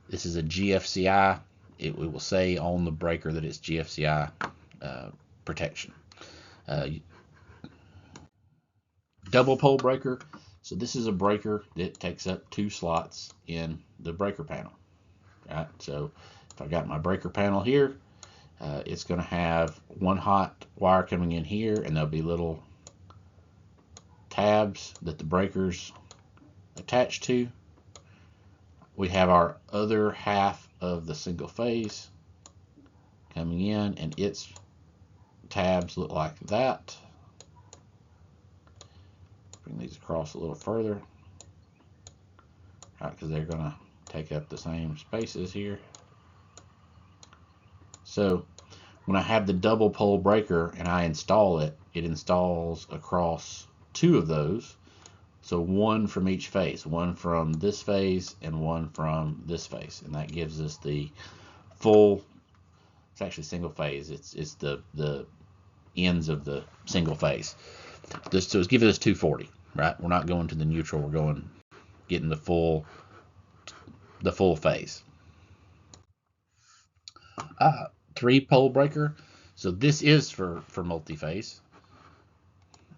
this is a GFCI. It will say on the breaker that it's GFCI protection. Double pole breaker. So this is a breaker that takes up 2 slots in the breaker panel. Right. So if I got my breaker panel here, it's going to have one hot wire coming in here, and there'll be little tabs that the breaker's attached to. We have our other half of the single phase coming in, and its tabs look like that. Bring these across a little further, right, because they're going to take up the same spaces here. So when I have the double pole breaker and I install it, it installs across 2 of those. So one from each phase, one from this phase and one from this phase, and that gives us the full. It's actually single phase. It's the ends of the single phase. So it's giving us 240, right? We're not going to the neutral. We're getting the full phase. 3-pole breaker. So this is for multi-phase,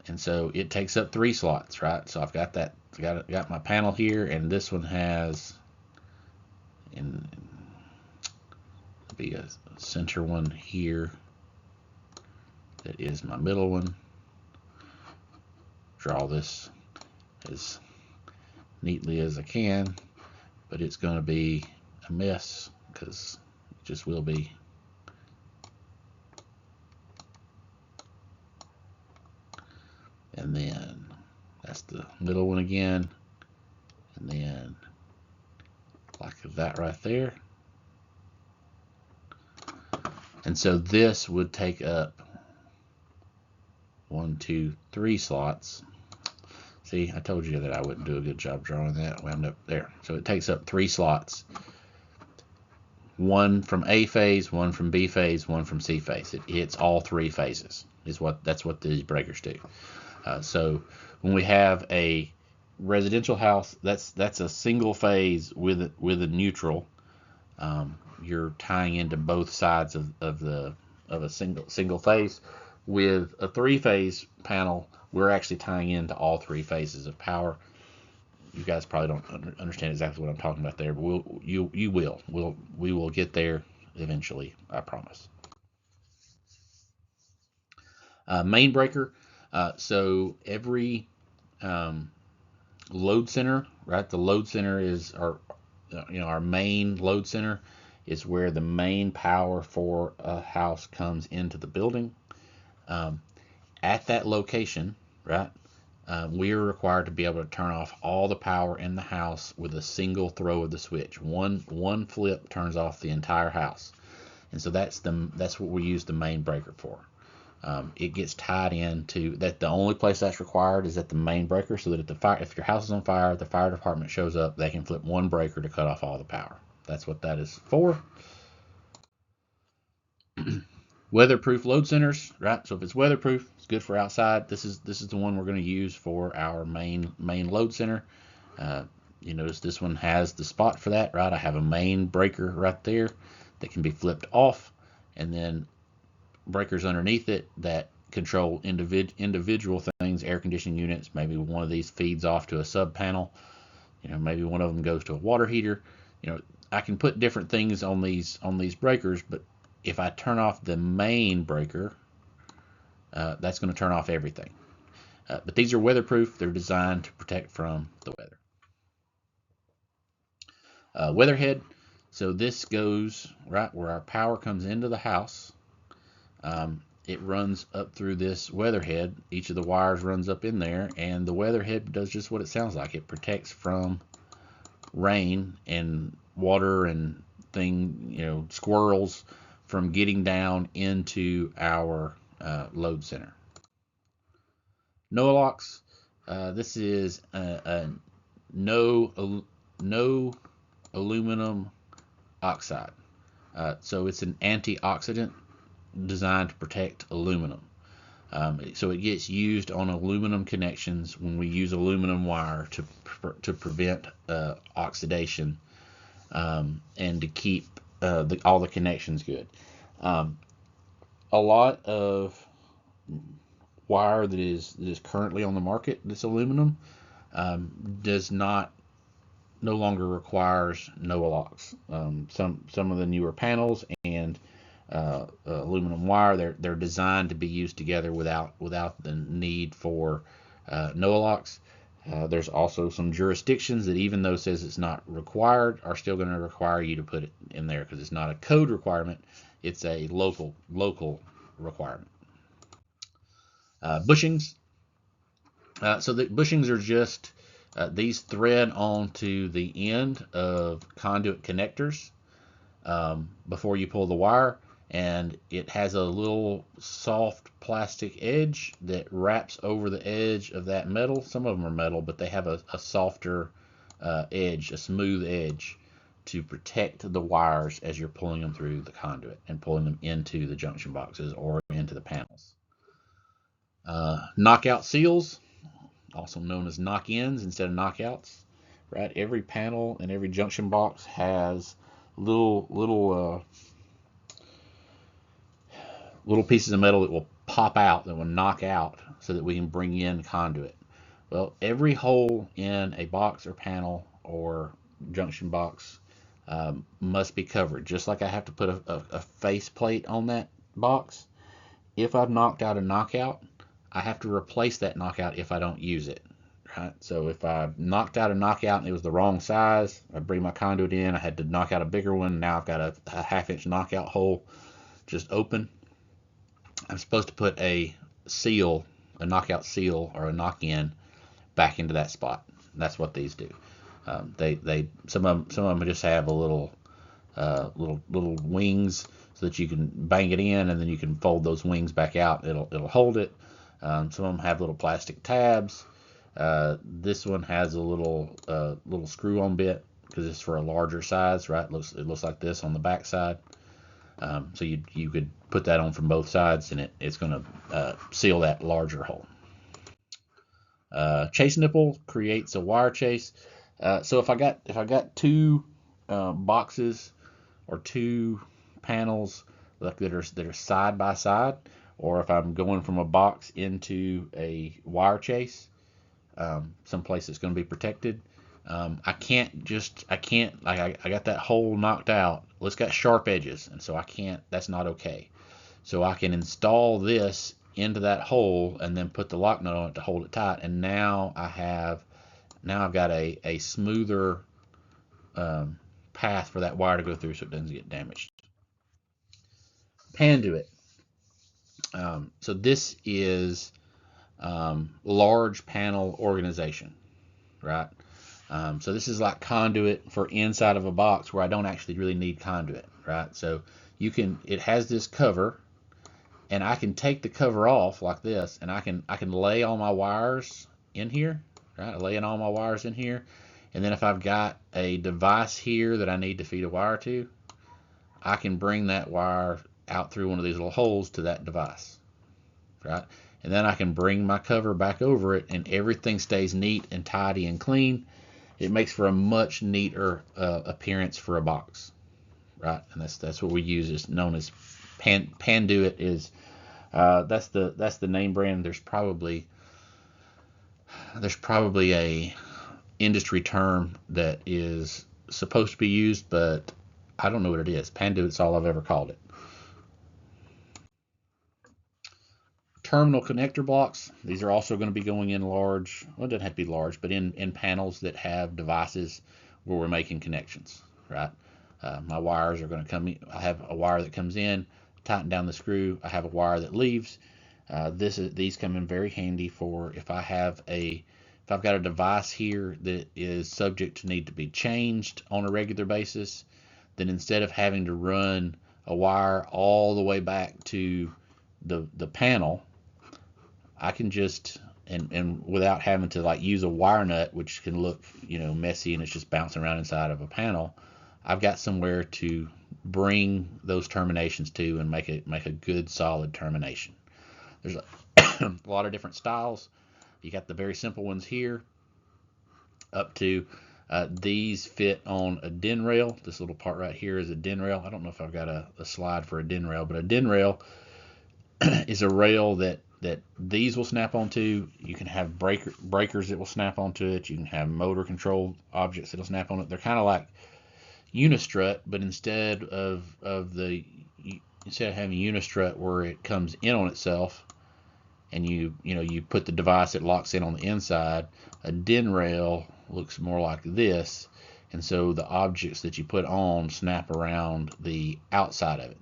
and so it takes up 3 slots, right? So I've got that. Got my panel here, and this one has be a center one here. That is my middle one. Draw this as neatly as I can, but it's going to be a mess because it just will be. And then that's the middle one again, and then like that right there. And so this would take up 1, 2, 3 slots. See, I told you that I wouldn't do a good job drawing that. Wound up there. So it takes up 3 slots. One from A phase, one from B phase, one from C phase. It hits all 3 phases. That's what these breakers do. So when we have a residential house, that's a single phase with a neutral. You're tying into both sides of a single phase. With a 3-phase panel, we're actually tying into all 3 phases of power. You guys probably don't understand exactly what I'm talking about there, but we will get there eventually, I promise. Main breaker. So every load center, right? The load center is our main load center is where the main power for a house comes into the building. At that location, right, we are required to be able to turn off all the power in the house with a single throw of the switch. One flip turns off the entire house, and so that's what we use the main breaker for. It gets tied into that. The only place that's required is at the main breaker, so that if your house is on fire, the fire department shows up, they can flip one breaker to cut off all the power. That's what that is for. Weatherproof load centers, right? So if it's weatherproof, it's good for outside. This is the one we're going to use for our main load center. You notice this one has the spot for that, right? I have a main breaker right there that can be flipped off, and then breakers underneath it that control individual things, air conditioning units. Maybe one of these feeds off to a sub panel. Maybe one of them goes to a water heater. I can put different things on these breakers, but if I turn off the main breaker, that's going to turn off everything. But these are weatherproof. They're designed to protect from the weather. Weatherhead. So this goes right where our power comes into the house. It runs up through this weatherhead. Each of the wires runs up in there, and the weatherhead does just what it sounds like. It protects from rain and water and squirrels from getting down into our load center. NOAA locks. This is a no aluminum oxide. So it's an antioxidant designed to protect aluminum. So it gets used on aluminum connections when we use aluminum wire to prevent oxidation and to keep all the connections good. A lot of wire that is currently on the market that's aluminum no longer requires NOAA locks. Some of the newer panels and aluminum wire, they're designed to be used together without the need for NOAA locks. There's also some jurisdictions that, even though it says it's not required, are still going to require you to put it in there because it's not a code requirement. It's a local requirement. Bushings. So the bushings are just these thread onto the end of conduit connectors before you pull the wire, and it has a little soft plastic edge that wraps over the edge of that metal. Some of them are metal, but they have a softer edge, a smooth edge, to protect the wires as you're pulling them through the conduit and pulling them into the junction boxes or into the panels. Knockout seals, also known as knock-ins instead of knockouts, right? Every panel and every junction box has little pieces of metal that will pop out, that will knock out, so that we can bring in conduit. Well, every hole in a box or panel or junction box must be covered. Just like I have to put a face plate on that box, if I've knocked out a knockout, I have to replace that knockout if I don't use it. right? So if I knocked out a knockout and it was the wrong size, I'd bring my conduit in. I had to knock out a bigger one. Now I've got a half-inch knockout hole just open. I'm supposed to put a seal, a knockout seal or a knock-in back into that spot. That's what these do. They some of them just have a little wings so that you can bang it in and then you can fold those wings back out. It'll hold it. Some of them have little plastic tabs. This one has a little screw-on bit because it's for a larger size, right? It looks like this on the back side. So you could put that on from both sides and it's going to seal that larger hole. Chase nipple creates a wire chase. So if I got two boxes or two panels like that are side by side, or if I'm going from a box into a wire chase, someplace that's going to be protected, I can't like I got that hole knocked out. Well, it's got sharp edges, and so I can't. That's not okay. So I can install this into that hole and then put the lock nut on it to hold it tight. And now I've got a smoother path for that wire to go through so it doesn't get damaged. Panduit. So this is large panel organization, right? So this is like conduit for inside of a box where I don't actually really need conduit, right? So it has this cover, and I can take the cover off like this, and I can lay all my wires in here, right? Laying all my wires in here, and then if I've got a device here that I need to feed a wire to, I can bring that wire out through one of these little holes to that device, right? And then I can bring my cover back over it, and everything stays neat and tidy and clean. It makes for a much neater appearance for a box, right? And that's what we use. Is known as Panduit. Is that's the name brand. There's probably a industry term that is supposed to be used, but I don't know what it is. Panduit's all I've ever called it. Terminal connector blocks. These are also going to be going in large. Well, it doesn't have to be large, but in panels that have devices where we're making connections, right? My wires are going to come in. I have a wire that comes in, tighten down the screw. I have a wire that leaves. These come in very handy for if I've got a device here that is subject to need to be changed on a regular basis, then instead of having to run a wire all the way back to the panel, I can just and without having to like use a wire nut, which can look messy and it's just bouncing around inside of a panel. I've got somewhere to bring those terminations to and make a good solid termination. There's a lot of different styles. You got the very simple ones here up to these fit on a DIN rail. This little part right here is a DIN rail. I don't know if I've got a slide for a DIN rail, but a DIN rail is a rail that these will snap onto. You can have breakers that will snap onto it. You can have motor control objects that'll snap on it. They're kind of like Unistrut, but instead of having Unistrut where it comes in on itself and you put the device that locks in on the inside, a DIN rail looks more like this, and so the objects that you put on snap around the outside of it.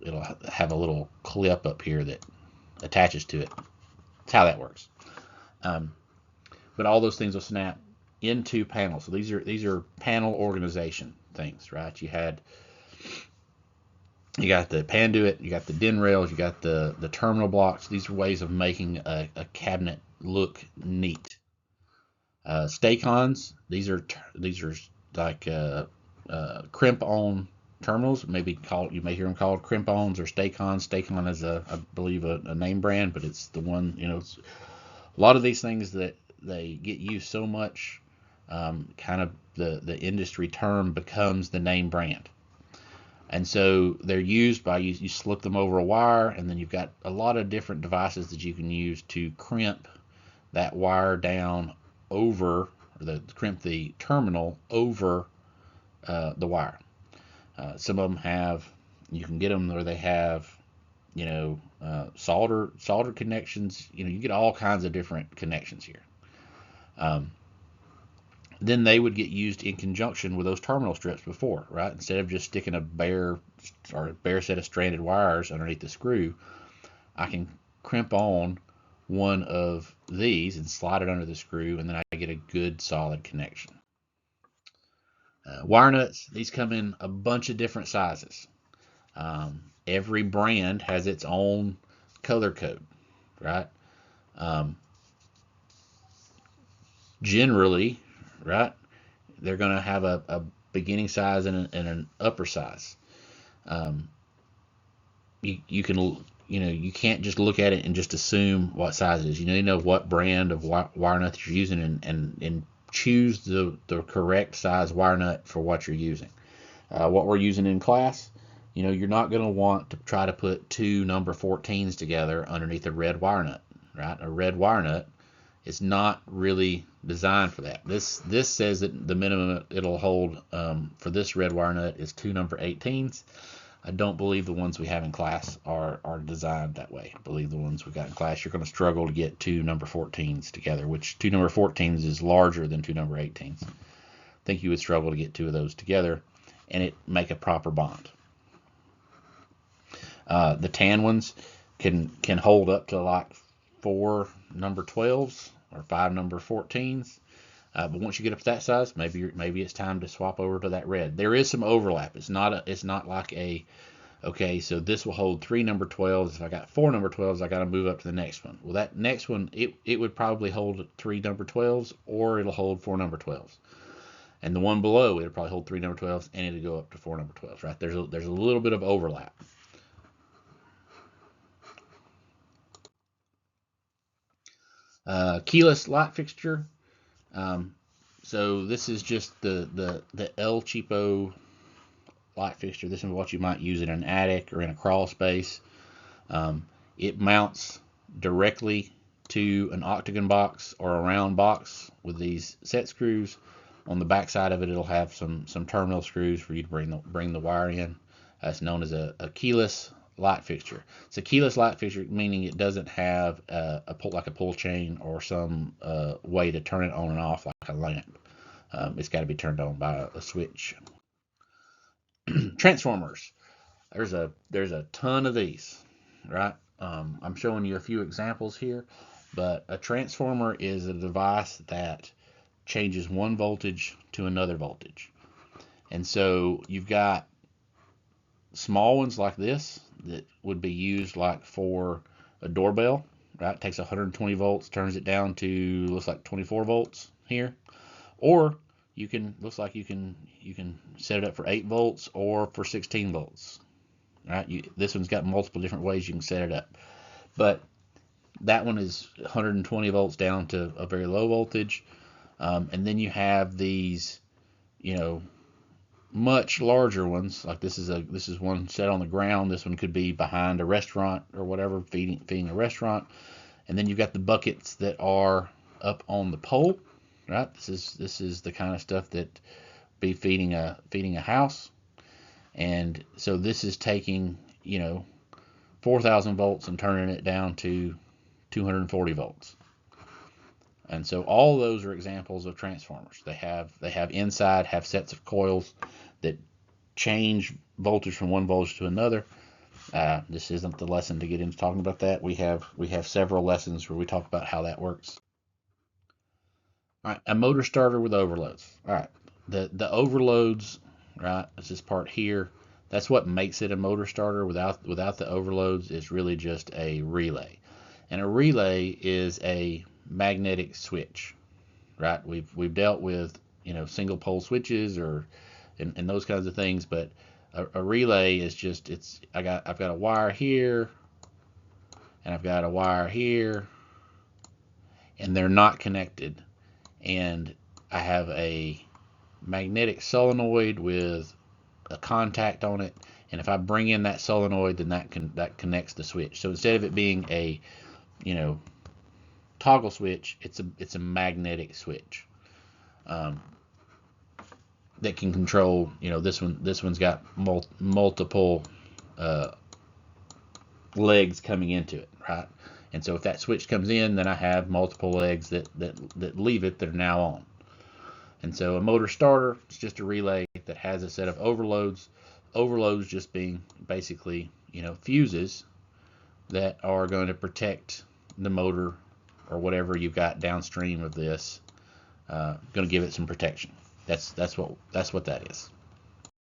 It'll have a little clip up here that attaches to it. That's how that works. But all those things will snap into panels. So these are panel organization things, right? You got the Panduit, you got the DIN rails, you got the terminal blocks. These are ways of making a cabinet look neat. Stay-cons. These are like crimp-on terminals. You may hear them called crimp-ons or stay-cons. Stay-con is I believe a name brand, but it's the one. It's a lot of these things that they get used so much. Kind of the industry term becomes the name brand. And so they're used by you slip them over a wire, and then you've got a lot of different devices that you can use to crimp that wire down over, crimp the terminal over the wire. Some of them you can get them where they have, solder connections. You get all kinds of different connections here. Um, then they would get used in conjunction with those terminal strips before, right? Instead of just sticking a bare set of stranded wires underneath the screw, I can crimp on one of these and slide it under the screw, and then I get a good solid connection. Wire nuts, these come in a bunch of different sizes. Every brand has its own color code, right? Generally, right, they're going to have a beginning size and an upper size. You can, you can't just look at it and just assume what size it is. You need to know what brand of wire nut you're using, and choose the correct size wire nut for what you're using. What we're using in class, you're not going to want to try to put two number 14s together underneath a red wire nut, right? A red wire nut is not really designed for that. This says that the minimum it'll hold for this red wire nut is two number 18s. I don't believe the ones we have in class are designed that way. I believe the ones we got in class, you're going to struggle to get two number 14s together, which two number 14s is larger than two number 18s. I think you would struggle to get two of those together and it make a proper bond. The tan ones can hold up to like 4 number 12s or 5 number 14s. But once you get up to that size, maybe it's time to swap over to that red. There is some overlap. It's not like okay, so this will hold 3 number 12s. If I got 4 number 12s, I got to move up to the next one. Well, that next one, it would probably hold 3 number 12s, or it'll hold 4 number 12s. And the one below, it'll probably hold 3 number 12s, and it'll go up to 4 number 12s, right? There's a little bit of overlap. Keyless light fixture. So this is just the El Cheapo light fixture. This is what you might use in an attic or in a crawl space. It mounts directly to an octagon box or a round box with these set screws. On the back side of it, it'll have some terminal screws for you to bring the wire in. It's known as a keyless light fixture. It's a keyless light fixture, meaning it doesn't have a pull chain or some way to turn it on and off like a lamp. It's got to be turned on by a switch. Transformers. There's a ton of these, right? I'm showing you a few examples here, but a transformer is a device that changes one voltage to another voltage. And so you've got small ones like this that would be used like for a doorbell, right? It takes 120 volts, turns it down to, looks like 24 volts here. Or looks like you can set it up for 8 volts or for 16 volts, right? This one's got multiple different ways you can set it up. But that one is 120 volts down to a very low voltage. And then you have these, much larger ones. Like this is one set on the ground. This one could be behind a restaurant or whatever, feeding a restaurant. And then you've got the buckets that are up on the pole, right? This is the kind of stuff that be feeding a house. And so this is taking 4,000 volts and turning it down to 240 volts. And so all those are examples of transformers. They have inside sets of coils that change voltage from one voltage to another. This isn't the lesson to get into talking about that. We have several lessons where we talk about how that works. All right, a motor starter with overloads. All right, the overloads, right? It's this part here. That's what makes it a motor starter. Without the overloads, it's really just a relay. And a relay is a magnetic switch, right? We've dealt with single pole switches and those kinds of things, but a relay is just I've got a wire here and I've got a wire here, and they're not connected, and I have a magnetic solenoid with a contact on it, and if I bring in that solenoid, then that connects the switch. So instead of it being a toggle switch, it's a magnetic switch that can control. This one's got multiple legs coming into it, right? And so if that switch comes in, then I have multiple legs that leave it that are now on. And so a motor starter is just a relay that has a set of overloads. Overloads just being basically, fuses that are going to protect the motor or whatever you've got downstream of this, going to give it some protection. That's what that is.